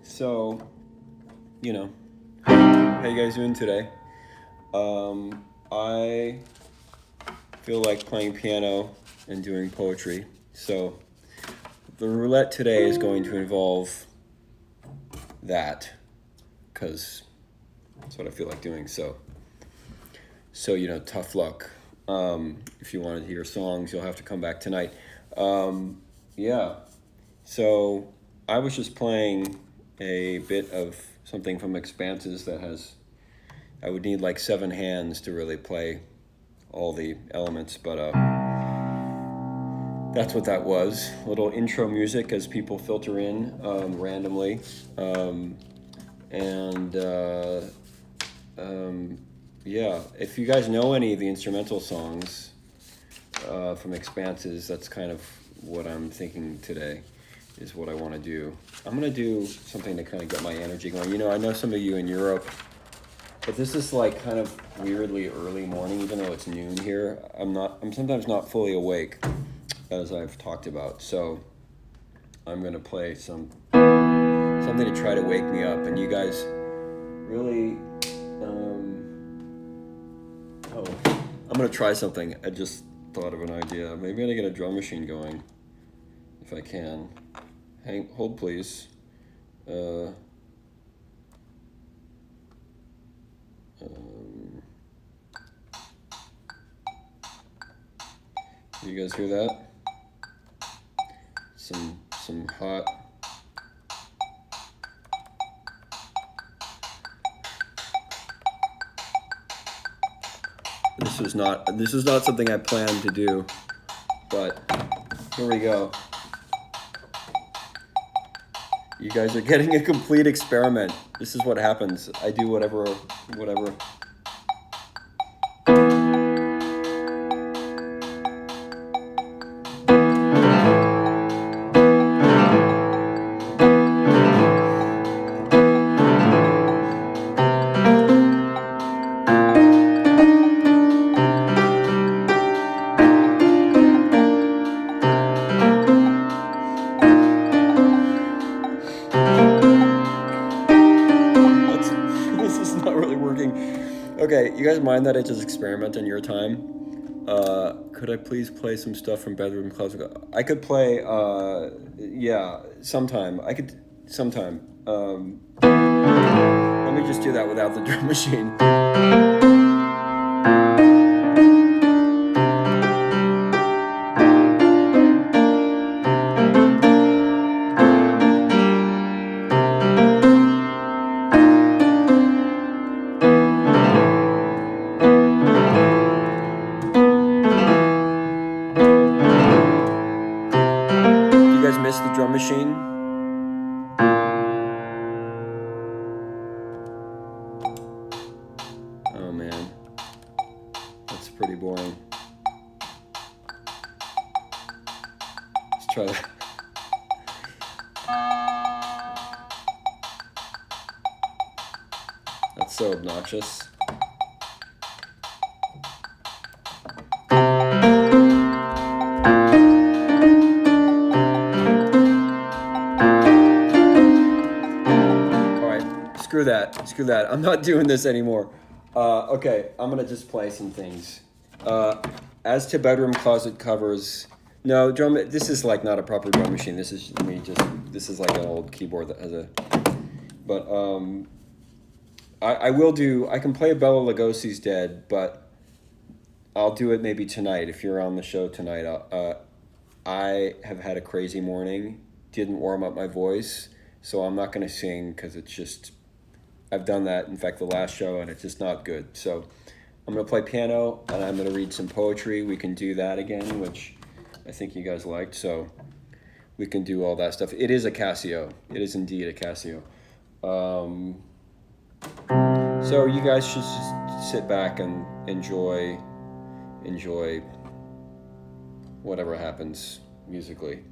So, how you guys doing today? I feel like playing piano and doing poetry. So, the roulette today is going to involve that, because that's what I feel like doing. So tough luck. If you want to hear songs, you'll have to come back tonight. Yeah. So I was just playing a bit of something from Expanses I would need like 7 hands to really play all the elements, but that's what that was. A little intro music as people filter in randomly. Yeah, if you guys know any of the instrumental songs from Expanses, that's kind of what I'm thinking today is what I want to do. I'm going to do something to kind of get my energy going. I know some of you in Europe, but this is like kind of weirdly early morning, even though it's noon here. I'm sometimes not fully awake, as I've talked about. So I'm going to play something to try to wake me up. And you guys really, I'm going to try something. I just thought of an idea. Maybe I'm going to get a drum machine going if I can. Hold please. Do you guys hear that? Some hot. This is not something I planned to do, but here we go. You guys are getting a complete experiment. This is what happens. I do whatever. Okay, you guys mind that I just experiment on your time? Could I please play some stuff from Bedroom Closet? I could play, sometime. Let me just do that without the drum machine. Miss the drum machine? Oh man, that's pretty boring. Let's try that. That's so obnoxious. Screw that. I'm not doing this anymore. Okay, I'm gonna just play some things. As to Bedroom Closet covers, no drum. This is like not a proper drum machine. This is This is like an old keyboard that has a. But I will do. I can play Bela Lugosi's Dead, but I'll do it maybe tonight if you're on the show tonight. I have had a crazy morning. Didn't warm up my voice, so I'm not gonna sing because it's just. I've done that, in fact, the last show, and it's just not good. So I'm going to play piano, and I'm going to read some poetry. We can do that again, which I think you guys liked. So we can do all that stuff. It is a Casio. It is indeed a Casio. So you guys should just sit back and enjoy whatever happens musically.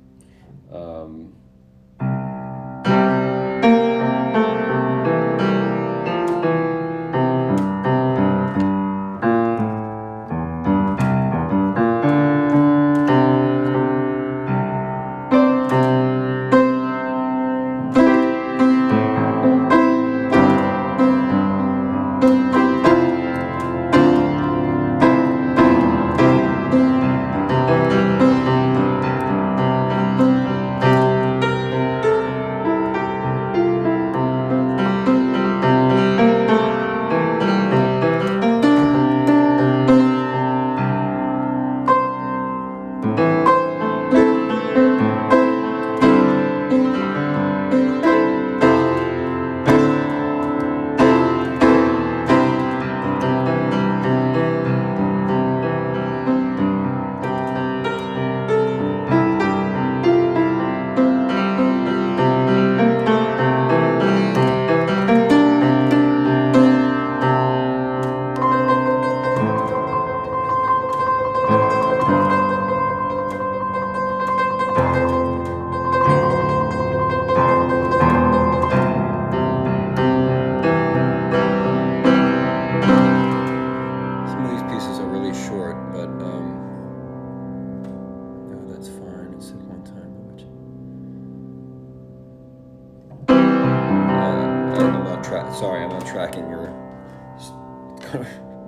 Sorry, I'm not tracking your.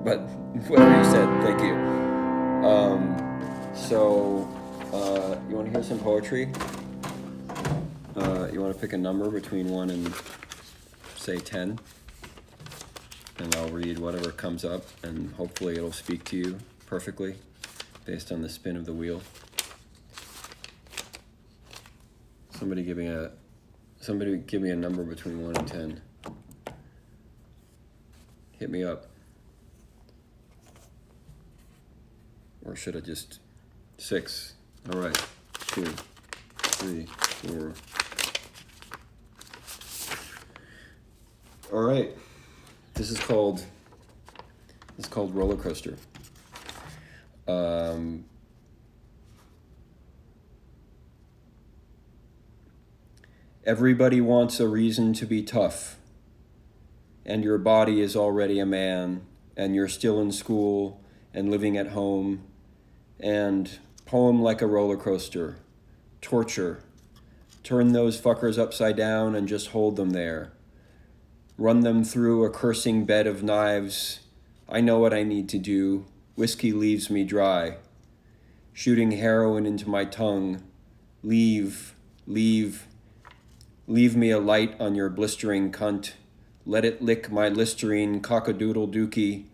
But whatever you said, thank you. You want to hear some poetry? You want to pick a number between 1 and, say, 10? And I'll read whatever comes up, and hopefully it'll speak to you perfectly based on the spin of the wheel. Somebody give me a number between 1 and 10. Hit me up. Or should I just 6? All right. 2, 3, 4. All right. This is called Roller Coaster. Everybody wants a reason to be tough, and your body is already a man, and you're still in school and living at home, and poem like a roller coaster, torture. Turn those fuckers upside down and just hold them there. Run them through a cursing bed of knives. I know what I need to do. Whiskey leaves me dry. Shooting heroin into my tongue. Leave me a light on your blistering cunt. Let it lick my Listerine cockadoodle dookie.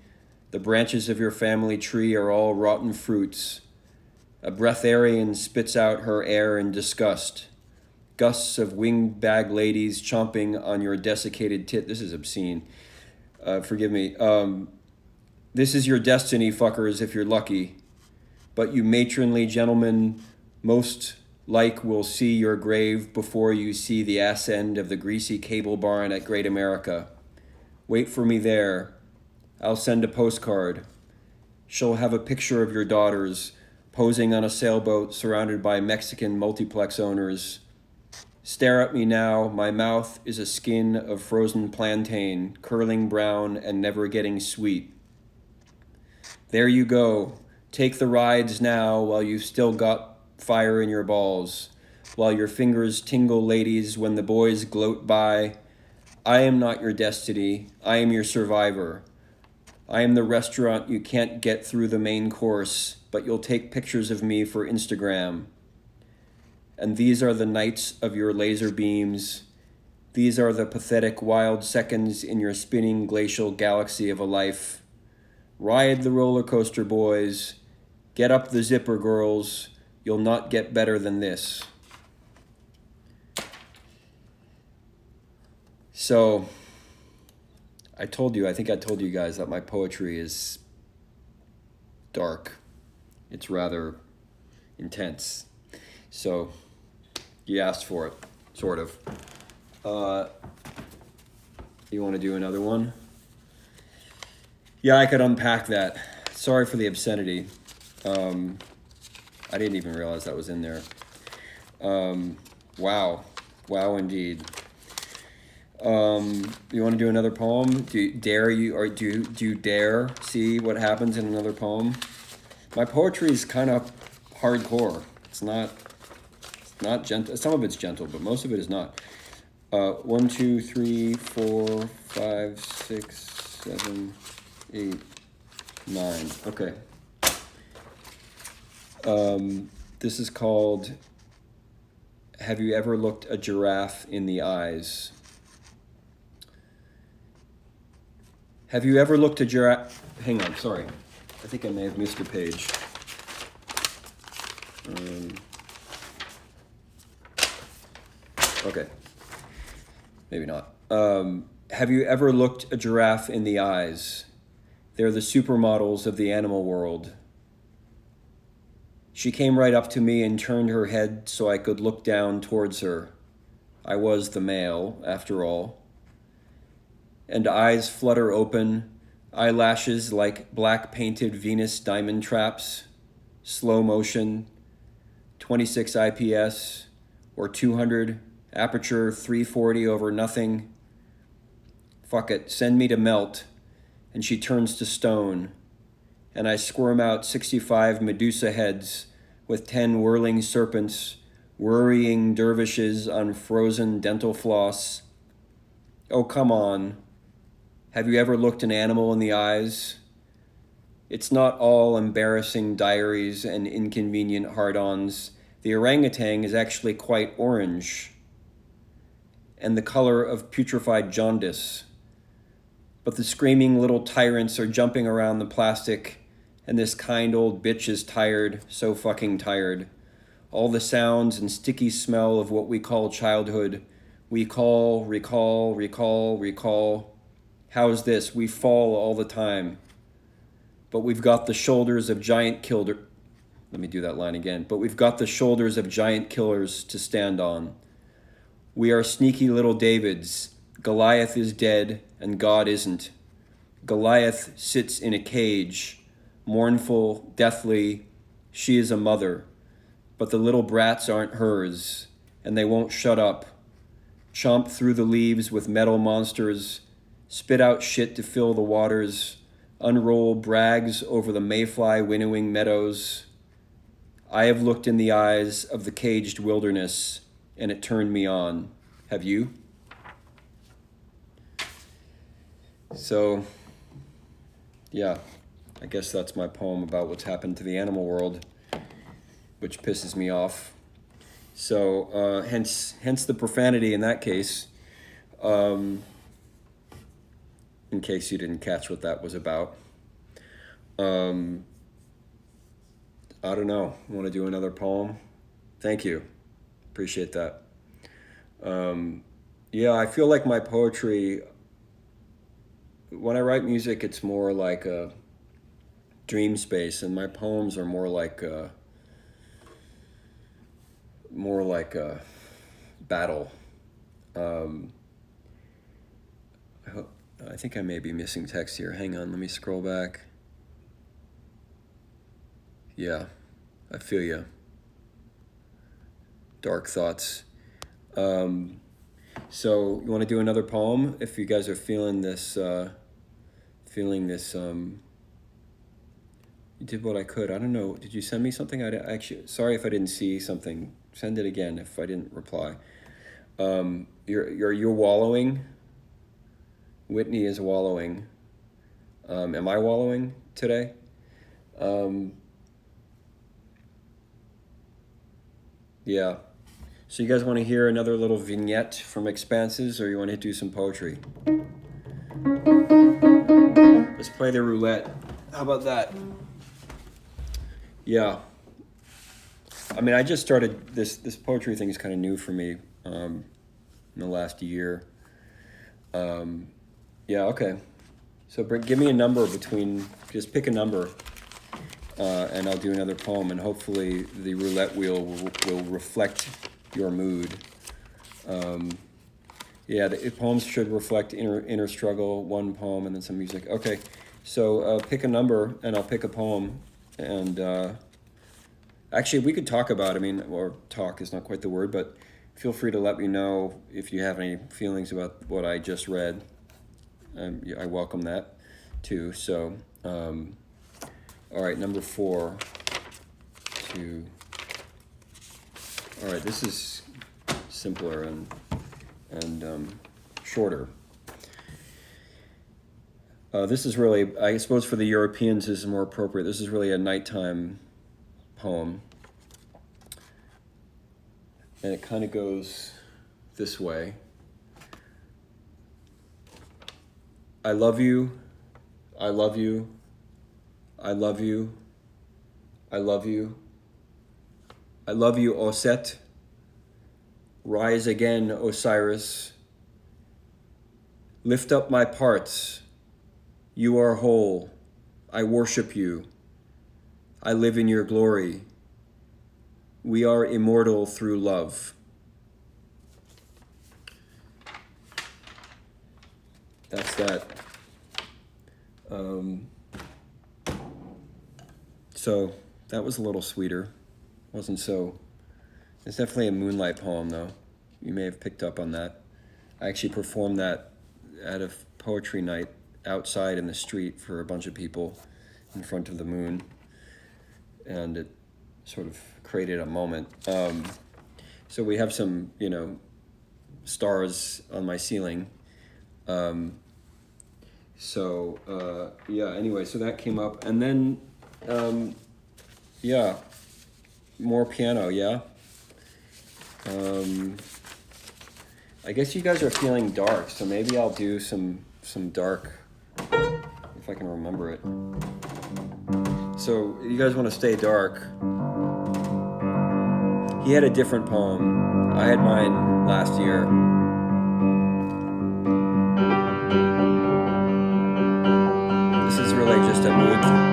The branches of your family tree are all rotten fruits. A breatharian spits out her air in disgust. Gusts of wing-bag ladies chomping on your desiccated tit. This is obscene. Forgive me. This is your destiny, fuckers, if you're lucky. But you matronly gentlemen most like will see your grave before you see the ass end of the greasy cable barn at Great America. Wait for me there. I'll send a postcard. She'll have a picture of your daughters posing on a sailboat surrounded by Mexican multiplex owners. Stare at me now. My mouth is a skin of frozen plantain, curling brown and never getting sweet. There you go. Take the rides now while you've still got fire in your balls, while your fingers tingle, ladies, when the boys gloat by. I am not your destiny. I am your survivor. I am the restaurant you can't get through the main course, but you'll take pictures of me for Instagram. And these are the nights of your laser beams. These are the pathetic wild seconds in your spinning glacial galaxy of a life. Ride the roller coaster, boys. Get up the zipper, girls. You'll not get better than this. So, I think I told you guys that my poetry is dark. It's rather intense. So, you asked for it, sort of. You want to do another one? Yeah, I could unpack that. Sorry for the obscenity. I didn't even realize that was in there. Wow indeed. You want to do another poem? Do you dare see what happens in another poem? My poetry is kind of hardcore. It's not gentle. Some of it's gentle, but most of it is not. 1, 2, 3, 4, 5, 6, 7, 8, 9. Okay. This is called Have You Ever Looked a Giraffe in the Eyes? Have you ever looked a giraffe? Hang on, sorry. I think I may have missed a page. Okay. Maybe not. Have you ever looked a giraffe in the eyes? They're the supermodels of the animal world. She came right up to me and turned her head so I could look down towards her. I was the male, after all. And eyes flutter open, eyelashes like black painted Venus diamond traps, slow motion, 26 IPS or 200, aperture 340 over nothing. Fuck it, send me to melt. And she turns to stone. And I squirm out 65 Medusa heads with 10 whirling serpents, worrying dervishes on frozen dental floss. Oh, come on. Have you ever looked an animal in the eyes? It's not all embarrassing diaries and inconvenient hard-ons. The orangutan is actually quite orange and the color of putrefied jaundice. But the screaming little tyrants are jumping around the plastic, and this kind old bitch is tired, so fucking tired. All the sounds and sticky smell of what we call childhood. We recall. How's this? We fall all the time. But we've got the shoulders of giant killer. Let me do that line again. But we've got the shoulders of giant killers to stand on. We are sneaky little Davids. Goliath is dead, and God isn't. Goliath sits in a cage, mournful, deathly. She is a mother. But the little brats aren't hers, and they won't shut up. Chomp through the leaves with metal monsters, spit out shit to fill the waters, unroll brags over the mayfly winnowing meadows. I have looked in the eyes of the caged wilderness, and it turned me on. Have you? So, yeah, I guess that's my poem about what's happened to the animal world, which pisses me off. So, hence the profanity in that case. In case you didn't catch what that was about. I don't know. Want to do another poem? Thank you. Appreciate that. Yeah, I feel like my poetry, when I write music, it's more like a dream space, and my poems are more like a battle. I think I may be missing text here. Hang on, let me scroll back. Yeah, I feel you. Dark thoughts. So you want to do another poem? If you guys are feeling this, you did what I could. I don't know. Did you send me something? I actually, sorry if I didn't see something. Send it again if I didn't reply. You're wallowing. Whitney is wallowing. Am I wallowing today? Yeah. So you guys want to hear another little vignette from Expanses, or you want to do some poetry? Let's play the roulette. How about that? Yeah. I mean, I just started this poetry thing is kind of new for me in the last year. Yeah, okay. So give me a number just pick a number, and I'll do another poem, and hopefully the roulette wheel will reflect your mood. Yeah, the poems should reflect inner struggle, one poem, and then some music. Okay, so pick a number, and I'll pick a poem, and actually we could talk about, or talk is not quite the word, but feel free to let me know if you have any feelings about what I just read. I welcome that too. So, all right, number 4. All right, this is simpler and shorter. This is really, I suppose for the Europeans, this is more appropriate. This is really a nighttime poem. And it kind of goes this way. I love you, I love you, I love you, I love you. I love you, Osset. Rise again, Osiris. Lift up my parts. You are whole. I worship you. I live in your glory. We are immortal through love. That's that. So that was a little sweeter. Wasn't so. It's definitely a moonlight poem, though. You may have picked up on that. I actually performed that at a poetry night outside in the street for a bunch of people in front of the moon, and it sort of created a moment. So we have some, stars on my ceiling. Yeah, anyway, so that came up. And then, yeah, more piano, yeah. I guess you guys are feeling dark, so maybe I'll do some dark, if I can remember it. So you guys want to stay dark. He had a different poem. I had mine last year. This is really just a mood.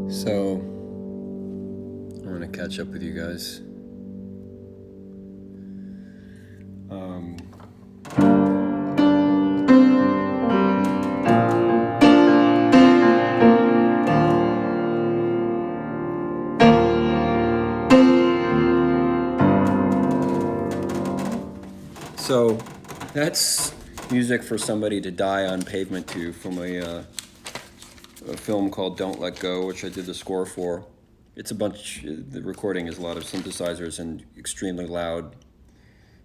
So, I'm gonna catch up with you guys. So, that's music for somebody to die on pavement to from a film called Don't Let Go, which I did the score for. It's a bunch, the recording is a lot of synthesizers and extremely loud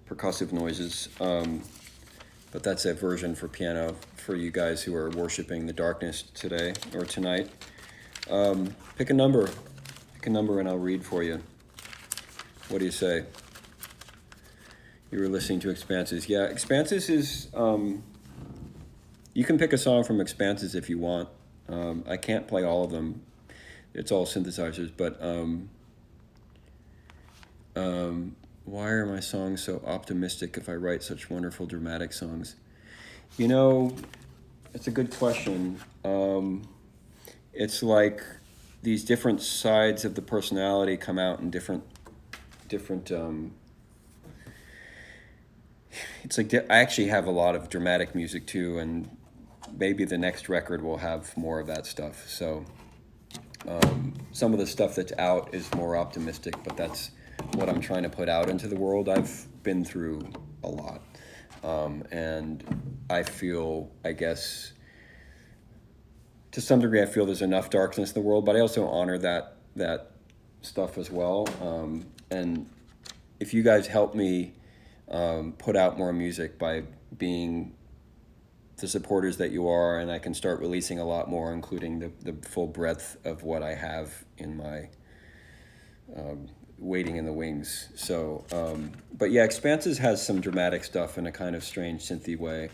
percussive noises. But that's a version for piano for you guys who are worshiping the darkness today or tonight. Pick a number and I'll read for you. What do you say? You were listening to Expanses. Yeah, Expanses is, you can pick a song from Expanses if you want. I can't play all of them. It's all synthesizers, but why are my songs so optimistic if I write such wonderful dramatic songs? You know, it's a good question. It's like these different sides of the personality come out in different it's like I actually have a lot of dramatic music too, and maybe the next record will have more of that stuff. So some of the stuff that's out is more optimistic, but that's what I'm trying to put out into the world. I've been through a lot, and I feel, I guess, to some degree, I feel there's enough darkness in the world, but I also honor that stuff as well. And if you guys help me put out more music by being the supporters that you are, and I can start releasing a lot more, including the full breadth of what I have in my waiting in the wings. So, but yeah, Expanses has some dramatic stuff in a kind of strange synthy way.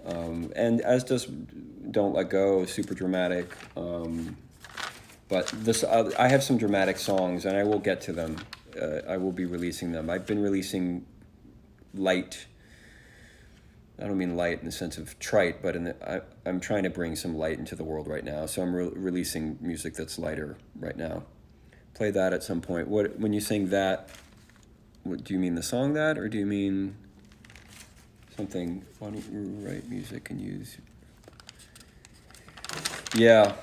And as does Don't Let Go, super dramatic. But this, I have some dramatic songs, and I will get to them. I will be releasing them. I've been releasing light. I don't mean light in the sense of trite, but I'm trying to bring some light into the world right now. So I'm releasing music that's lighter right now. Play that at some point. When you sing that, what, do you mean the song that, or do you mean something? Why don't you write music and use? Yeah,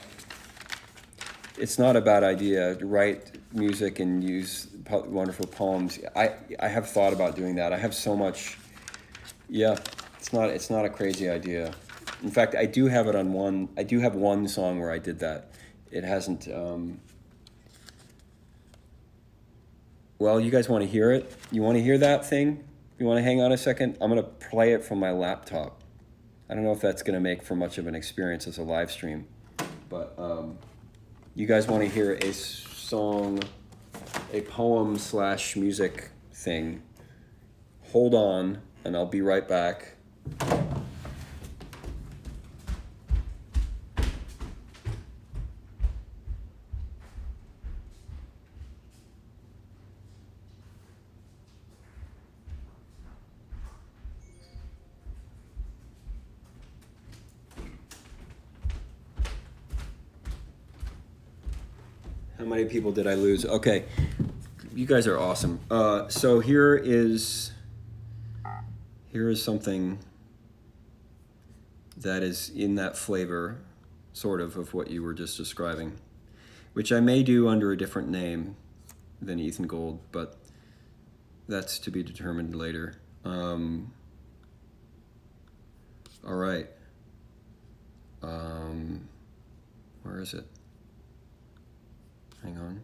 it's not a bad idea to write music and use wonderful poems. I have thought about doing that. I have so much. Yeah, it's not a crazy idea. In fact, I do have it on one. I do have one song where I did that. It hasn't. Well, you guys want to hear it? You want to hear that thing? You want to hang on a second? I'm going to play it from my laptop. I don't know if that's going to make for much of an experience as a live stream, but you guys want to hear a song, a poem / music thing? Hold on, and I'll be right back. How many people did I lose? Okay, you guys are awesome. So here is something that is in that flavor, sort of what you were just describing, which I may do under a different name than Ethan Gold, but that's to be determined later. All right. Where is it? Hang on.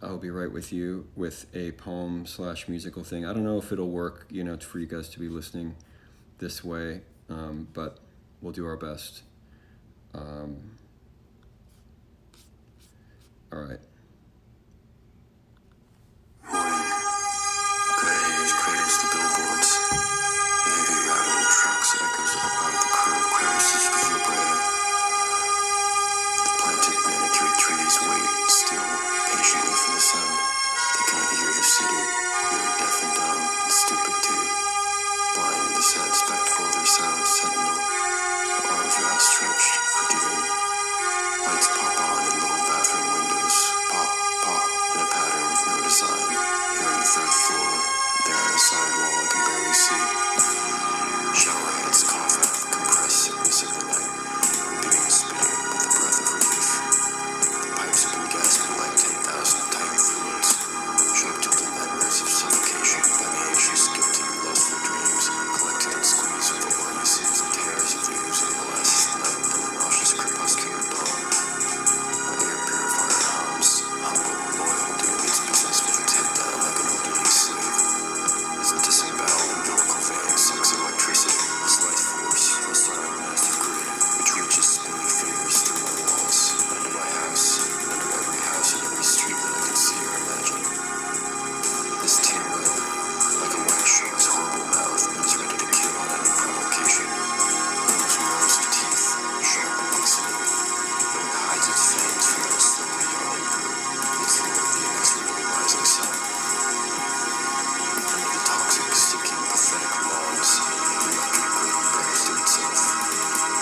I'll be right with you with a poem / musical thing. I don't know if it'll work, for you guys to be listening this way, but we'll do our best. All right. Morning. Gray craters the billboards. The heavy rattle of trucks echoes up out of the curved crevices of La Brea. The planted manicured trees wait still, patiently for the sun. They cannot hear the city. They are deaf and dumb and stupid too. Blind to the sad spectacle of their silent sentinel. Their arms are outstretched, forgiving. Lights pop on in little bathroom windows. Pop, pop, in a pattern with no design. Here on the third floor, there on the sidewall I can barely see. Shower heads cough out the compressed sickness of the night. Being spitting with the breath of relief. The pipes have been gasping like 10,000 tight fluids. Sharp tilted nightmares of suffocation by the anxious, guilty, lustful dreams. Collected and squeezed with the orifices and tears of the ooze of the last night and the nauseous crepuscular dawn. My air purifier hums, humble, loyal, doing its business with its head down like an elderly slave. Its disemboweled umbilical vein sucks electricity, its life force, a silent massive grid, which reaches spinning fingers through my walls, under my house, and under every house in every street that I can see or imagine. This tin web, like a white shark's horrible mouth that is ready to kill on any provocation, grows rows of teeth, sharp and glistening, but it hides its fangs from that slowly yawning brood, its lure of the inexorably rising sun. Under the toxic, sticking, pathetic lawns, the electric grid burns to itself,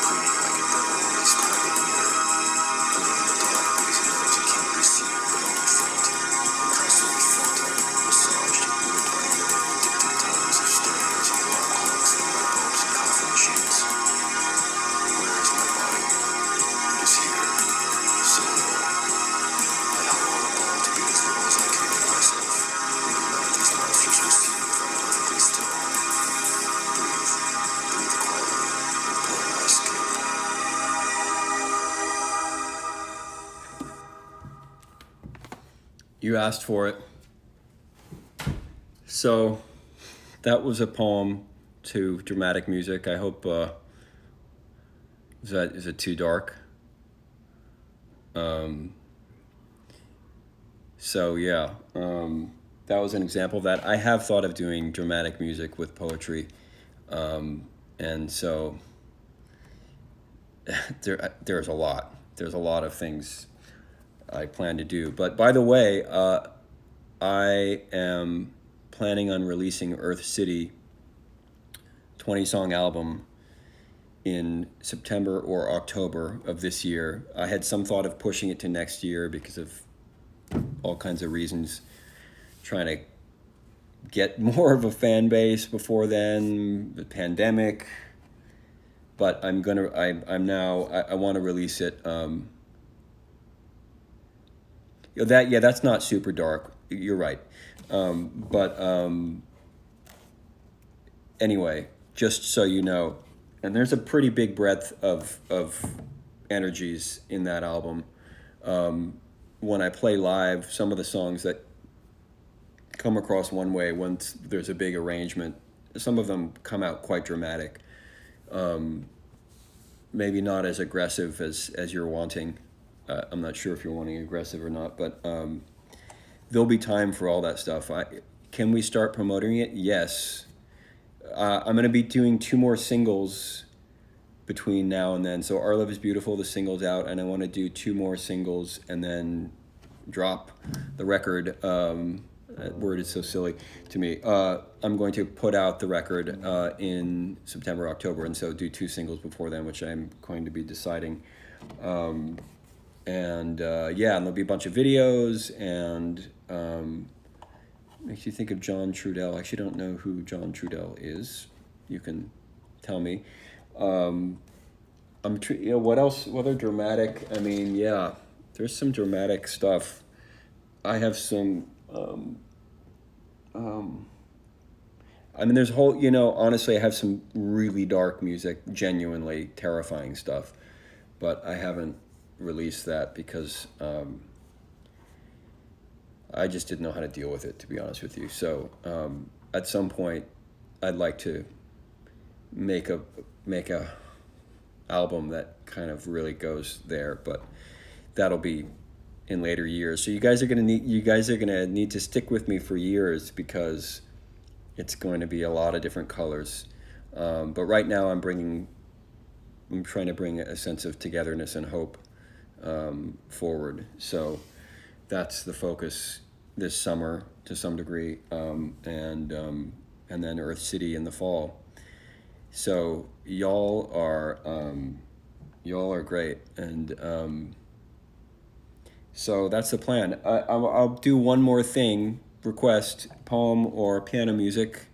preening like a devil in its private mirror, bringing the dark because it knows it can't be seen but only felt, and constantly felt of, massaged, moved by million addicted tongues of stereos, alarm clocks, and light bulbs and coffee machines. Where is my body? It is here, so little. I huddle on a ball to be as little as I can make myself. Maybe none of these monsters will see me if I'm perfectly still. Breathe, breathe quietly, and plan my escape. You asked for it. So that was a poem to dramatic music. I hope, is it too dark? So yeah, that was an example of that. I have thought of doing dramatic music with poetry. And so there's a lot. there's a lot of things I plan to do. But by the way, I am planning on releasing Earth City 20-song album in September or October of this year. I had some thought of pushing it to next year because of all kinds of reasons, trying to get more of a fan base before then, the pandemic. But I want to release it. That's not super dark. You're right. Anyway, just so you know, and there's a pretty big breadth of energies in that album. When I play live, some of the songs that come across one way once there's a big arrangement, some of them come out quite dramatic. Maybe not as aggressive as you're wanting. I'm not sure if you're wanting aggressive or not, but there'll be time for all that stuff. Can we start promoting it? Yes. I'm going to be doing 2 more singles between now and then. So Our Love is Beautiful, the single's out, and I want to do 2 more singles and then drop the record. That word is so silly to me. I'm going to put out the record in September, October, and so do 2 singles before then, which I'm going to be deciding. And there'll be a bunch of videos, and makes you think of John Trudell. I actually don't know who John Trudell is. You can tell me. What else? What other dramatic? I mean, yeah, there's some dramatic stuff. I have some. There's honestly, I have some really dark music, genuinely terrifying stuff, but I haven't released that because I just didn't know how to deal with it, to be honest with you. So at some point, I'd like to make a album that kind of really goes there, but that'll be in later years. So you guys are gonna need to stick with me for years because it's going to be a lot of different colors. But right now, I'm trying to bring a sense of togetherness and hope forward. So that's the focus this summer to some degree, and then Earth City in the fall. So y'all are great, and so that's the plan. I'll do one more thing, request poem or piano music,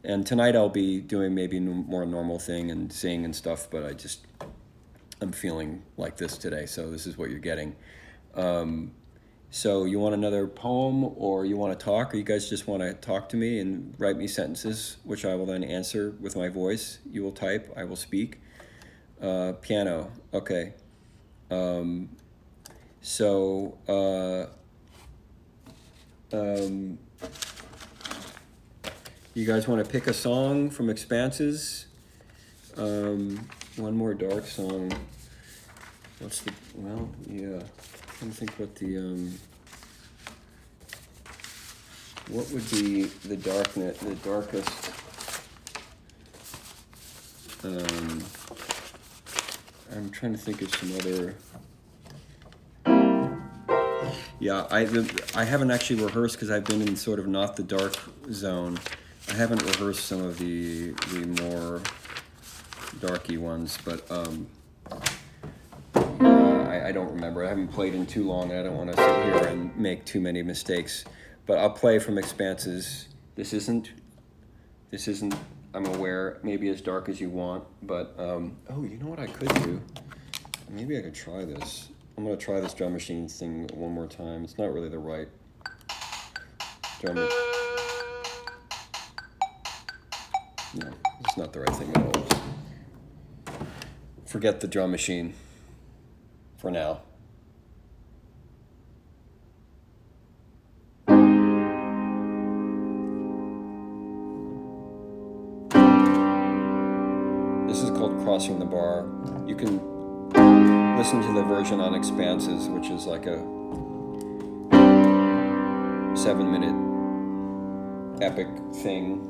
and tonight I'll be doing maybe more normal thing and sing and stuff, but I'm feeling like this today, so this is what you're getting. So you want another poem, or you want to talk, or you guys just want to talk to me and write me sentences, which I will then answer with my voice. You will type, I will speak. Piano, okay. You guys want to pick a song from Expanses? One more dark song. I'm trying to think what would be the darkest. I'm trying to think of some other. Yeah, I haven't actually rehearsed because I've been in sort of not the dark zone. I haven't rehearsed some of the more darky ones, but I don't remember. I haven't played in too long, and I don't want to sit here and make too many mistakes. But I'll play from Expanses. This isn't. I'm aware, maybe as dark as you want, but you know what I could do? Maybe I could try this. I'm gonna try this drum machine thing one more time. It's not really the right drum. No, it's not the right thing at all. Forget the drum machine for now. This is called Crossing the Bar. You can listen to the version on Expanses, which is like a 7-minute epic thing.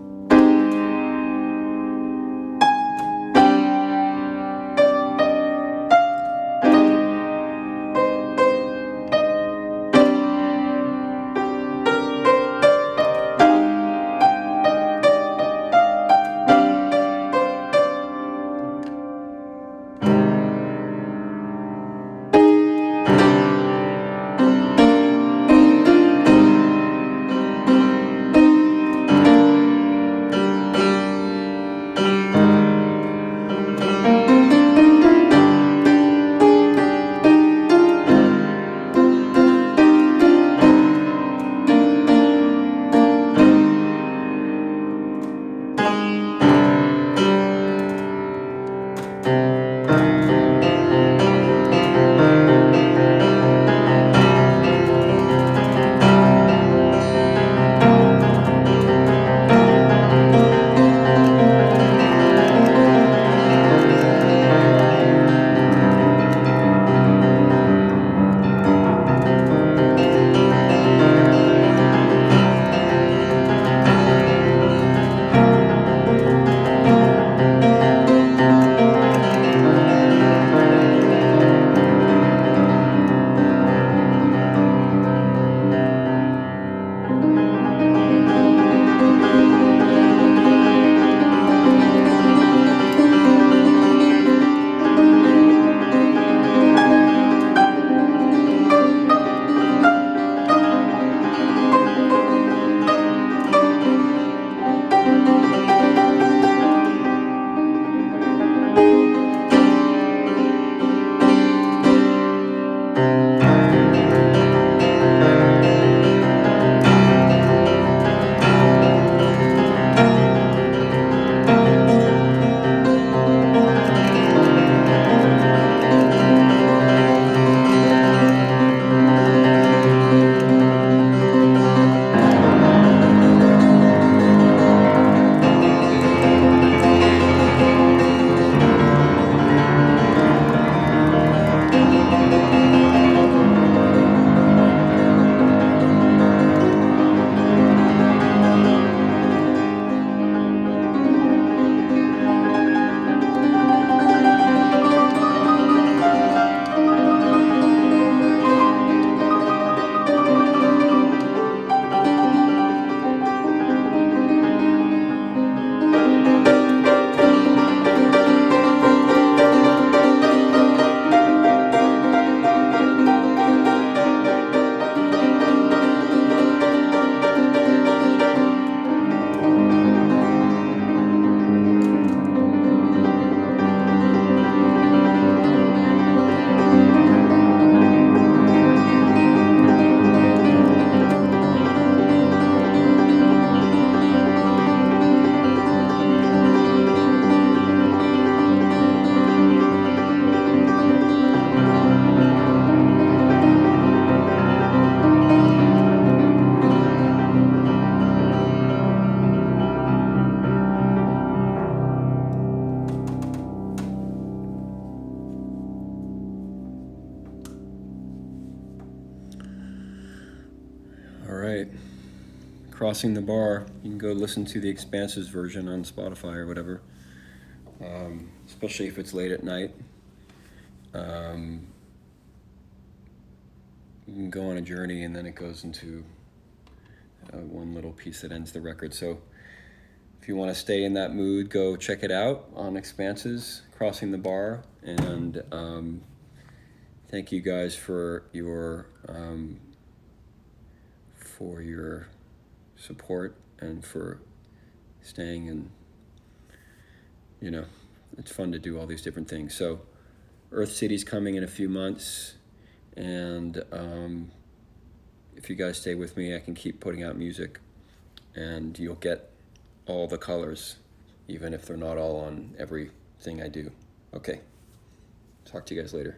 All right. Crossing the Bar. You can go listen to the Expanses version on Spotify or whatever. Especially if it's late at night. You can go on a journey and then it goes into one little piece that ends the record. So if you want to stay in that mood, go check it out on Expanses, Crossing the Bar. And thank you guys for your support and for staying, and it's fun to do all these different things. So Earth City's coming in a few months, and if you guys stay with me, I can keep putting out music, and you'll get all the colors, even if they're not all on everything I do. Okay, talk to you guys later.